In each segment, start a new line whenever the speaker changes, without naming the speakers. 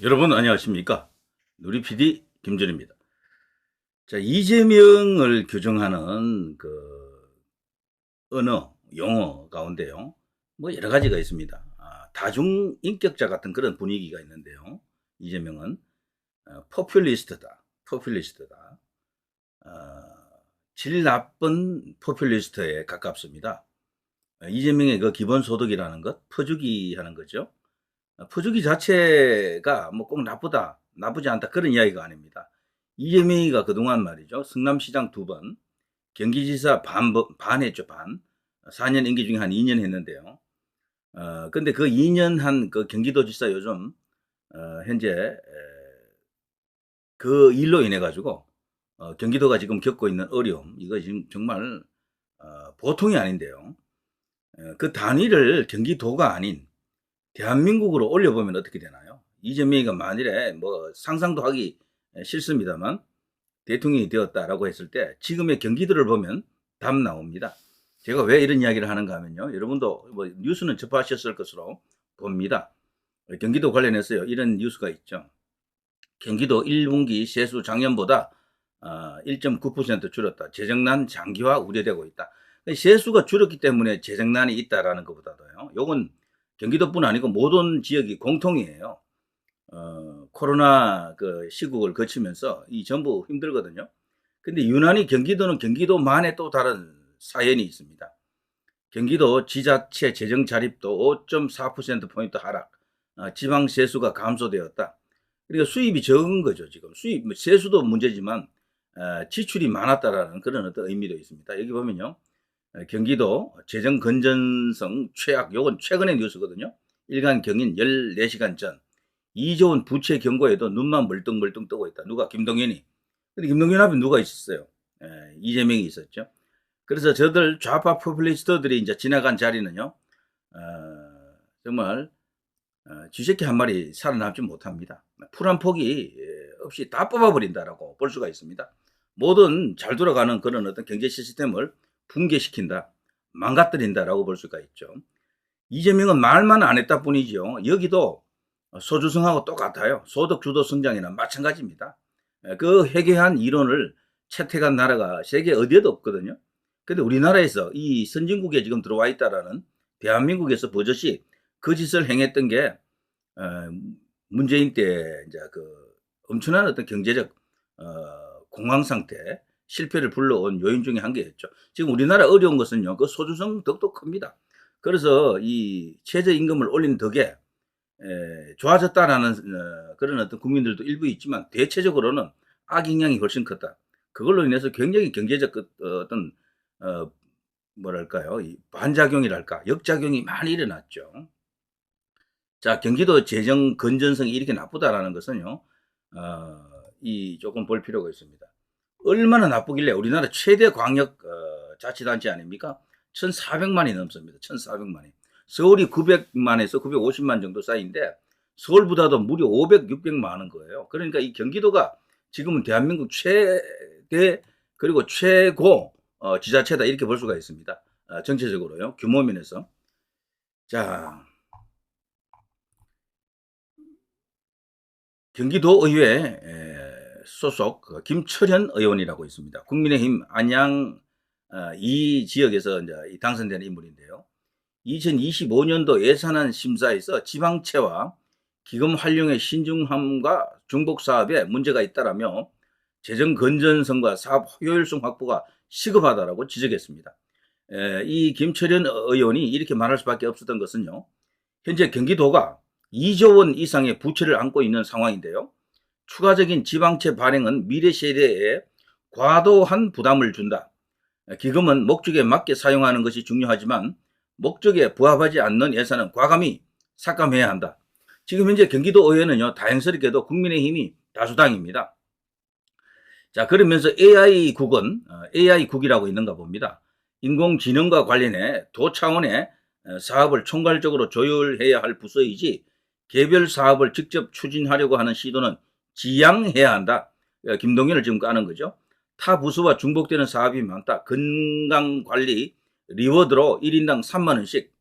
여러분 안녕하십니까? 누리 PD 김준입니다. 자, 이재명을 규정하는 그 언어, 용어 가운데요. 뭐 여러 가지가 있습니다. 다중 인격자 같은 그런 분위기가 있는데요. 이재명은 포퓰리스트다. 포퓰리스트다. 어, 질 나쁜 포퓰리스트에 가깝습니다. 이재명의 그 기본소득이라는 것, 퍼주기 하는 거죠. 퍼주기 자체가 뭐 꼭 나쁘다, 나쁘지 않다 그런 이야기가 아닙니다. 이재명이가 그동안 말이죠. 성남시장 2번, 경기지사 반 했죠, 반. 4년 임기 중에 한 2년 했는데요. 근데 그 2년 한 그 경기도지사 요즘, 현재, 그 일로 인해 가지고, 경기도가 지금 겪고 있는 어려움, 이거 지금 정말, 보통이 아닌데요. 그 단위를 경기도가 아닌 대한민국으로 올려보면 어떻게 되나요? 이재명이가 만일에 뭐 상상도 하기 싫습니다만 대통령이 되었다라고 했을 때 지금의 경기도를 보면 답 나옵니다. 제가 왜 이런 이야기를 하는가 하면요. 여러분도 뭐 뉴스는 접하셨을 것으로 봅니다. 경기도 관련해서요. 이런 뉴스가 있죠. 경기도 1분기 세수 작년보다 1.9% 줄었다. 재정난 장기화 우려되고 있다. 세수가 줄었기 때문에 재정난이 있다라는 것보다도요. 요건 경기도뿐 아니고 모든 지역이 공통이에요. 코로나 그 시국을 거치면서 이 전부 힘들거든요. 근데 유난히 경기도는 경기도만의 또 다른 사연이 있습니다. 경기도 지자체 재정 자립도 5.4%포인트 하락, 지방 세수가 감소되었다. 그러니까 수입이 적은 거죠, 지금. 수입, 세수도 문제지만, 지출이 많았다라는 그런 어떤 의미도 있습니다. 여기 보면요. 경기도 재정 건전성 최악, 요건 최근의 뉴스거든요. 일간 경인 14시간 전. 2조 원 부채 경고에도 눈만 멀뚱멀뚱 뜨고 있다. 누가? 김동연이. 근데 김동연 앞에 누가 있었어요? 이재명이 있었죠. 그래서 저들 좌파 포퓰리스트들이 이제 지나간 자리는요, 정말 쥐새끼 한 마리 살아남지 못합니다. 풀 한 폭이 없이 다 뽑아버린다라고 볼 수가 있습니다. 모든 잘 돌아가는 그런 어떤 경제 시스템을 붕괴시킨다, 망가뜨린다라고 볼 수가 있죠. 이재명은 말만 안 했다 뿐이죠. 여기도 소주성하고 똑같아요. 소득 주도 성장이나 마찬가지입니다. 그 해괴한 이론을 채택한 나라가 세계 어디에도 없거든요. 근데 우리나라에서 이 선진국에 지금 들어와 있다라는 대한민국에서 버젓이 그 짓을 행했던 게 문재인 때 이제 그 엄청난 어떤 경제적 공황 상태, 실패를 불러온 요인 중에 한 개였죠. 지금 우리나라 어려운 것은요, 그 소주성 덕도 큽니다. 그래서 이 최저임금을 올린 덕에 좋아졌다라는 그런 어떤 국민들도 일부 있지만 대체적으로는 악영향이 훨씬 컸다. 그걸로 인해서 굉장히 경제적 어떤 뭐랄까요, 이 반작용이랄까, 역작용이 많이 일어났죠. 자, 경기도 재정 건전성이 이렇게 나쁘다라는 것은요, 이 조금 볼 필요가 있습니다. 얼마나 나쁘길래 우리나라 최대 광역 자치단체 아닙니까? 1,400만이 넘습니다. 1,400만이. 서울이 900만에서 950만 정도 쌓인데 서울보다도 무려 500, 600만원 거예요. 그러니까 이 경기도가 지금은 대한민국 최대 그리고 최고 지자체다 이렇게 볼 수가 있습니다. 전체적으로요. 규모 면에서. 자, 경기도의회 소속 김철현 의원이라고 있습니다. 국민의힘 안양 이 지역에서 이제 당선된 인물인데요. 2025년도 예산안 심사에서 지방채와 기금 활용의 신중함과 중복 사업에 문제가 있다라며 재정 건전성과 사업 효율성 확보가 시급하다라고 지적했습니다. 이 김철현 의원이 이렇게 말할 수밖에 없었던 것은요. 현재 경기도가 2조 원 이상의 부채를 안고 있는 상황인데요. 추가적인 지방채 발행은 미래 세대에 과도한 부담을 준다. 기금은 목적에 맞게 사용하는 것이 중요하지만 목적에 부합하지 않는 예산은 과감히 삭감해야 한다. 지금 현재 경기도 의회는요, 다행스럽게도 국민의힘이 다수당입니다. 자, 그러면서 AI국은, AI국이라고 있는가 봅니다. 인공지능과 관련해 도 차원의 사업을 총괄적으로 조율해야 할 부서이지 개별 사업을 직접 추진하려고 하는 시도는 지양해야 한다. 김동연을 지금 까는 거죠. 타 부서와 중복되는 사업이 많다. 건강관리 리워드로 1인당 3만 원씩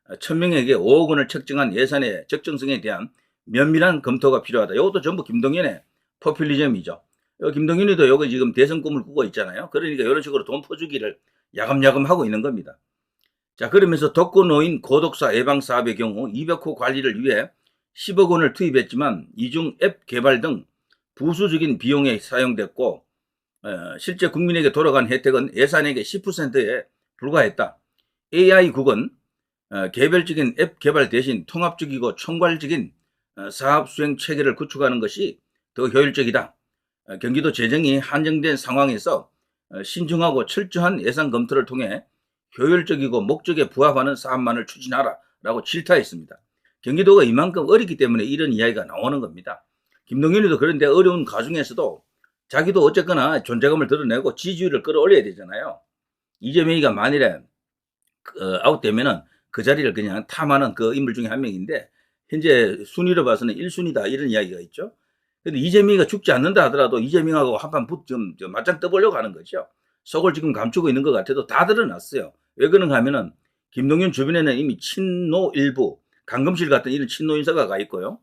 1000명에게 5억 원을 책정한 예산의 적정성에 대한 면밀한 검토가 필요하다. 이것도 전부 김동연의 포퓰리즘이죠. 김동연이도 요거 지금 대선 꿈을 꾸고 있잖아요. 그러니까 이런 식으로 돈 퍼주기를 야금야금 하고 있는 겁니다. 자, 그러면서 독거노인 고독사 예방 사업의 경우 200호 관리를 위해 10억 원을 투입했지만 이중 앱 개발 등 부수적인 비용에 사용됐고 실제 국민에게 돌아간 혜택은 예산액의 10%에 불과했다. AI국은 개별적인 앱 개발 대신 통합적이고 총괄적인 사업 수행 체계를 구축하는 것이 더 효율적이다. 경기도 재정이 한정된 상황에서 신중하고 철저한 예산 검토를 통해 효율적이고 목적에 부합하는 사업만을 추진하라 라고 질타했습니다. 경기도가 이만큼 어렵기 때문에 이런 이야기가 나오는 겁니다. 김동연이도 그런데 어려운 가중에서도 자기도 어쨌거나 존재감을 드러내고 지지율을 끌어올려야 되잖아요. 이재명이가 만일에 아웃되면은 그 자리를 그냥 탐하는 그 인물 중에 한 명인데 현재 순위로 봐서는 1순위다 이런 이야기가 있죠. 근데 이재명이가 죽지 않는다 하더라도 이재명하고 한판 좀 맞짱 떠보려고 하는 거죠. 속을 지금 감추고 있는 것 같아도 다 드러났어요. 왜 그런가 하면은 김동연 주변에는 이미 친노 일부, 강금실 같은 이런 친노 인사가 가 있고요.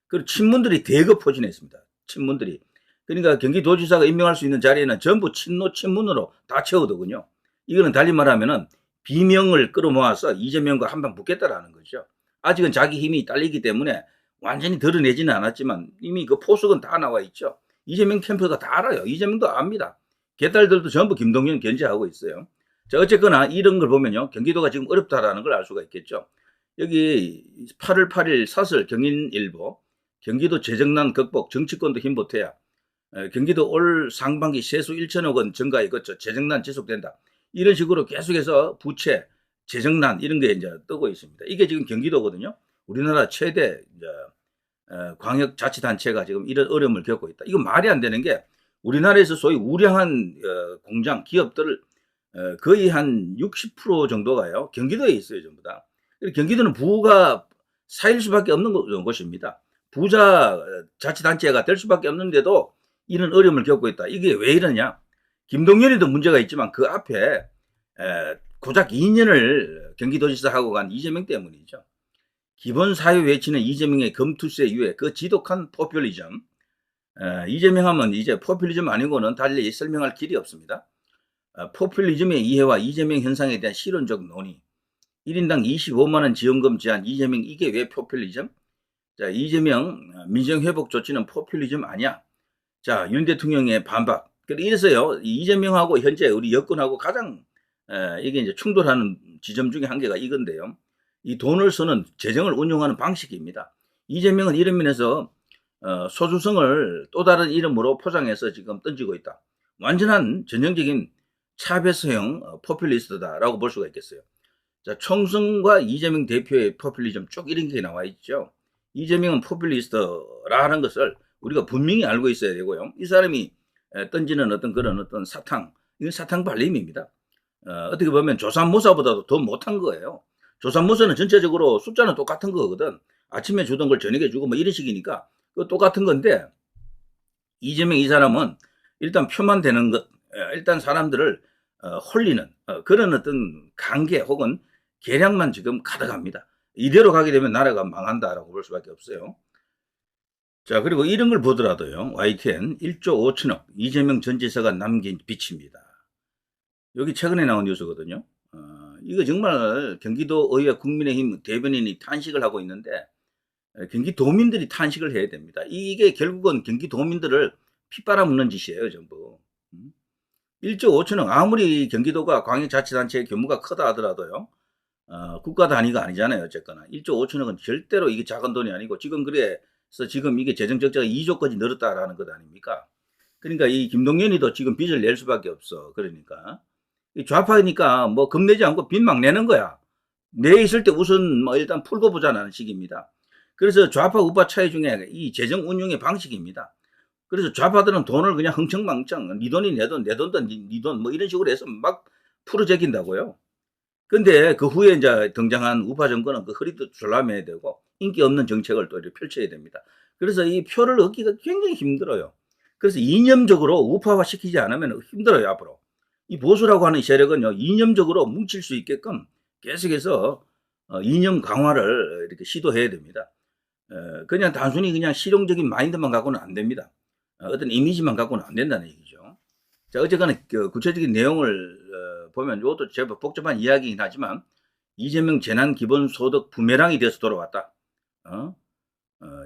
그리고 친문들이 대거 포진했습니다. 친문들이. 그러니까 경기도지사가 임명할 수 있는 자리에는 전부 친노, 친문으로 다 채우더군요. 이거는 달리 말하면은 비명을 끌어모아서 이재명과 한방 붙겠다라는 거죠. 아직은 자기 힘이 딸리기 때문에 완전히 드러내지는 않았지만 이미 그 포석은 다 나와 있죠. 이재명 캠프가 다 알아요. 이재명도 압니다. 개딸들도 전부 김동연 견제하고 있어요. 자, 어쨌거나 이런 걸 보면요. 경기도가 지금 어렵다라는 걸 알 수가 있겠죠. 여기 8월 8일 사설 경인일보 경기도 재정난 극복 정치권도 힘보태야 경기도 올 상반기 세수 1천억 원 증가에 거쳐 재정난 지속된다. 이런 식으로 계속해서 부채, 재정난 이런 게 이제 뜨고 있습니다. 이게 지금 경기도거든요. 우리나라 최대 이제 광역자치단체가 지금 이런 어려움을 겪고 있다. 이거 말이 안 되는 게 우리나라에서 소위 우량한 공장, 기업들 거의 한 60% 정도가요. 경기도에 있어요, 전부 다. 경기도는 부가 쌓일 수밖에 없는 곳입니다. 부자 자치단체가 될 수밖에 없는데도 이런 어려움을 겪고 있다. 이게 왜 이러냐? 김동연이도 문제가 있지만 그 앞에 고작 2년을 경기도지사 하고 간 이재명 때문이죠. 기본 사유 외치는 이재명의 검투세 이후에 그 지독한 포퓰리즘. 이재명 하면 이제 포퓰리즘 아니고는 달리 설명할 길이 없습니다. 포퓰리즘의 이해와 이재명 현상에 대한 실론적 논의. 1인당 25만 원 지원금 제한 이재명 이게 왜 포퓰리즘? 자, 이재명 민정회복 조치는 포퓰리즘 아니야. 자, 윤 대통령의 반박. 이래서요, 이재명하고 현재 우리 여권하고 가장 이게 이제 충돌하는 지점 중에 한 개가 이건데요. 이 돈을 쓰는 재정을 운용하는 방식입니다. 이재명은 이런 면에서 소주성을 또 다른 이름으로 포장해서 지금 던지고 있다. 완전한 전형적인 차별성 포퓰리스트다라고 볼 수가 있겠어요. 자, 총선과 이재명 대표의 포퓰리즘 쭉 이런 게 나와 있죠. 이재명은 포퓰리스트라는 것을 우리가 분명히 알고 있어야 되고요. 이 사람이 던지는 어떤 사탕, 이건 사탕 발림입니다. 어떻게 보면 조삼모사보다도 더 못한 거예요. 조삼모사는 전체적으로 숫자는 똑같은 거거든. 아침에 주던 걸 저녁에 주고 뭐 이런 식이니까 그 똑같은 건데 이재명 이 사람은 일단 표만 되는 것, 일단 사람들을 홀리는 그런 어떤 관계 혹은 계략만 지금 가득합니다. 이대로 가게 되면 나라가 망한다라고 볼 수밖에 없어요. 자, 그리고 이런 걸 보더라도요. YTN 1조 5천억 이재명 전 지사가 남긴 빚입니다. 여기 최근에 나온 뉴스거든요. 이거 정말 경기도 의회 국민의힘 대변인이 탄식을 하고 있는데 경기도민들이 탄식을 해야 됩니다. 이게 결국은 경기도민들을 핏바라먹는 짓이에요, 전부. 1조 5천억 아무리 경기도가 광역자치단체의 규모가 크다 하더라도요. 국가 단위가 아니잖아요, 어쨌거나. 1조 5천억은 절대로 이게 작은 돈이 아니고 지금 그래서 지금 이게 재정 적자가 2조까지 늘었다라는 것 아닙니까? 그러니까 이 김동연이도 지금 빚을 낼 수밖에 없어. 그러니까 좌파니까 뭐 겁내지 않고 빚 막 내는 거야. 내 있을 때 우선 뭐 일단 풀고 보자는 식입니다. 그래서 좌파 우파 차이 중에 이 재정 운용의 방식입니다. 그래서 좌파들은 돈을 그냥 흥청망청 네 돈이 내 돈, 내 돈도 네 돈 뭐 이런 식으로 해서 막 풀어제낀다고요. 근데 그 후에 이제 등장한 우파 정권은 그 허리도 졸라매야 되고 인기 없는 정책을 또 이렇게 펼쳐야 됩니다. 그래서 이 표를 얻기가 굉장히 힘들어요. 그래서 이념적으로 우파화 시키지 않으면 힘들어요, 앞으로. 이 보수라고 하는 세력은요, 이념적으로 뭉칠 수 있게끔 계속해서 이념 강화를 이렇게 시도해야 됩니다. 그냥 단순히 그냥 실용적인 마인드만 갖고는 안 됩니다. 어떤 이미지만 갖고는 안 된다는 얘기죠. 자, 어쨌거나 그 구체적인 내용을 보면 이것도 제법 복잡한 이야기이긴 하지만 이재명 재난기본소득 부메랑이 돼서 돌아왔다.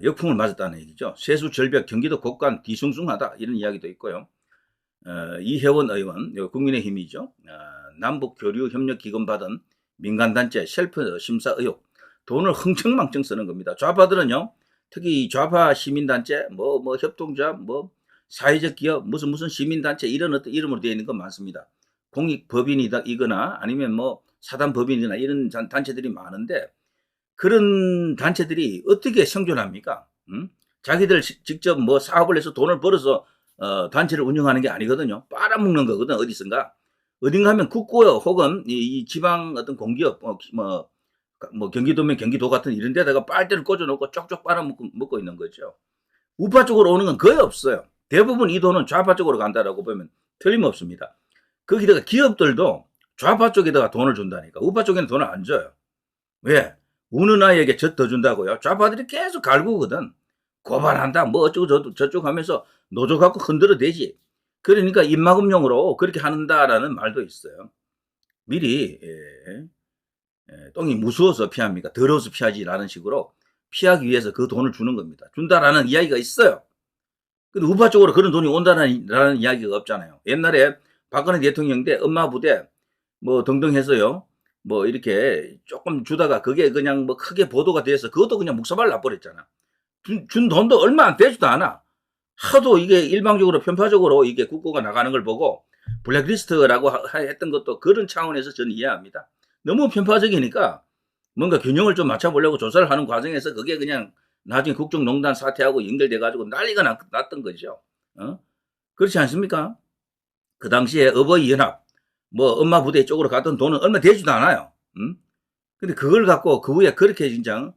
역풍을 맞았다는 얘기죠. 세수 절벽 경기도 곳간 뒤숭숭하다 이런 이야기도 있고요. 이혜원 의원 국민의힘이죠. 남북 교류 협력 기금 받은 민간단체 셀프 심사 의혹 돈을 흥청망청 쓰는 겁니다. 좌파들은요, 특히 이 좌파 시민단체 뭐 협동조합 뭐 사회적 기업 무슨 시민단체 이런 어떤 이름으로 되어 있는 건 많습니다. 공익법인이거나 아니면 뭐 사단법인이나 이런 단체들이 많은데 그런 단체들이 어떻게 생존합니까? 자기들 직접 뭐 사업을 해서 돈을 벌어서 단체를 운영하는 게 아니거든요. 빨아먹는 거거든 어디선가. 어딘가 하면 국고요 혹은 이 지방 어떤 공기업 뭐 경기도면 경기도 같은 이런 데다가 빨대를 꽂아놓고 쪽쪽 빨아먹고 있는 거죠. 우파 쪽으로 오는 건 거의 없어요. 대부분 이 돈은 좌파 쪽으로 간다라고 보면 틀림없습니다. 거기다가 기업들도 좌파 쪽에다가 돈을 준다니까. 우파 쪽에는 돈을 안 줘요. 왜? 우는 아이에게 젖 더 준다고요. 좌파들이 계속 갈구거든. 고발한다 뭐 어쩌고 저쩌고 하면서 노조 갖고 흔들어대지. 그러니까 입막음용으로 그렇게 한다라는 말도 있어요. 미리 똥이 무서워서 피합니까? 더러워서 피하지라는 식으로 피하기 위해서 그 돈을 주는 겁니다. 준다라는 이야기가 있어요. 근데 우파 쪽으로 그런 돈이 온다라는 이야기가 없잖아요. 옛날에 박근혜 대통령 때 엄마 부대 뭐 등등 해서요. 뭐 이렇게 조금 주다가 그게 그냥 뭐 크게 보도가 돼서 그것도 그냥 묵사발 나버렸잖아. 준 돈도 얼마 안 되지도 않아. 하도 이게 일방적으로 편파적으로 이게 국고가 나가는 걸 보고 블랙리스트라고 했던 것도 그런 차원에서 저는 이해합니다. 너무 편파적이니까 뭔가 균형을 좀 맞춰보려고 조사를 하는 과정에서 그게 그냥 나중에 국정농단 사태하고 연결돼 가지고 난리가 났던 거죠. 그렇지 않습니까? 그 당시에 어버이 연합 뭐 엄마 부대 쪽으로 갔던 돈은 얼마 되지도 않아요. 근데 그걸 갖고 그 후에 그렇게 진짜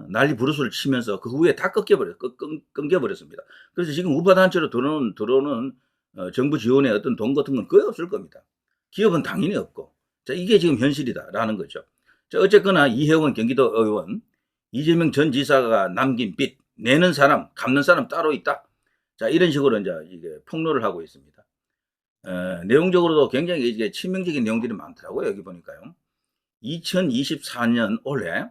난리 부르스를 치면서 그 후에 다 끊겨버렸습니다. 그래서 지금 우파 단체로 들어오는 정부 지원의 어떤 돈 같은 건 거의 없을 겁니다. 기업은 당연히 없고. 자, 이게 지금 현실이다라는 거죠. 자, 어쨌거나 이혜원 경기도 의원, 이재명 전 지사가 남긴 빚, 내는 사람, 갚는 사람 따로 있다. 자, 이런 식으로 이제 이게 폭로를 하고 있습니다. 내용적으로도 굉장히 이게 치명적인 내용들이 많더라고요. 여기 보니까요. 2024년 올해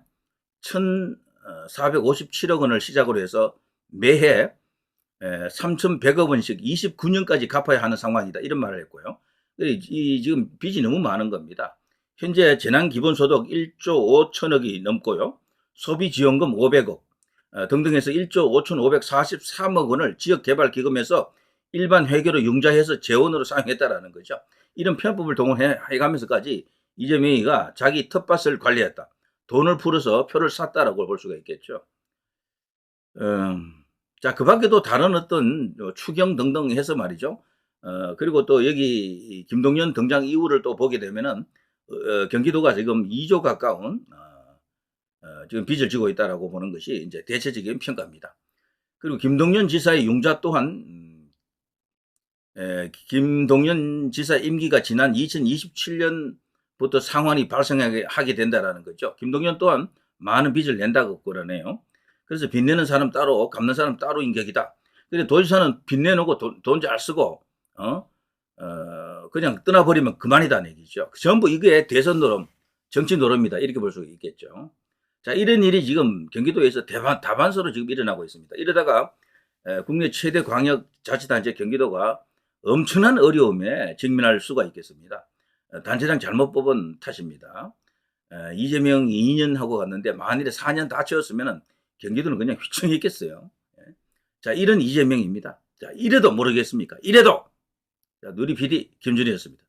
1,457억 원을 시작으로 해서 매해 3,100억 원씩 29년까지 갚아야 하는 상황이다. 이런 말을 했고요. 지금 빚이 너무 많은 겁니다. 현재 재난기본소득 1조 5천억이 넘고요. 소비지원금 500억 등등 해서 1조 5,543억 원을 지역개발기금에서 일반 회계로 융자해서 재원으로 사용했다라는 거죠. 이런 편법을 동원해가면서까지 이재명이가 자기 텃밭을 관리했다. 돈을 풀어서 표를 샀다라고 볼 수가 있겠죠. 자, 그 밖에도 다른 어떤 추경 등등 해서 말이죠. 그리고 또 여기 김동연 등장 이후를 또 보게 되면은 경기도가 지금 2조 가까운 지금 빚을 지고 있다라고 보는 것이 이제 대체적인 평가입니다. 그리고 김동연 지사의 융자 또한 김동연 지사 임기가 지난 2027년부터 상환이 발생하게 된다라는 거죠. 김동연 또한 많은 빚을 낸다고 그러네요. 그래서 빚 내는 사람 따로, 갚는 사람 따로 인격이다. 근데 도지사는 빚 내놓고 돈 잘 쓰고, 그냥 떠나버리면 그만이다는 얘기죠. 전부 이게 대선 노름, 정치 노름이다. 이렇게 볼 수 있겠죠. 자, 이런 일이 지금 경기도에서 다반사로 지금 일어나고 있습니다. 이러다가 국내 최대 광역자치단체 경기도가 엄청난 어려움에 직면할 수가 있겠습니다. 단체장 잘못 뽑은 탓입니다. 이재명이 2년 하고 갔는데 만일에 4년 다 채웠으면 경기도는 그냥 휘청했겠어요. 자, 이런 이재명입니다. 자, 이래도 모르겠습니까? 이래도. 자, 누리 PD 김준희였습니다.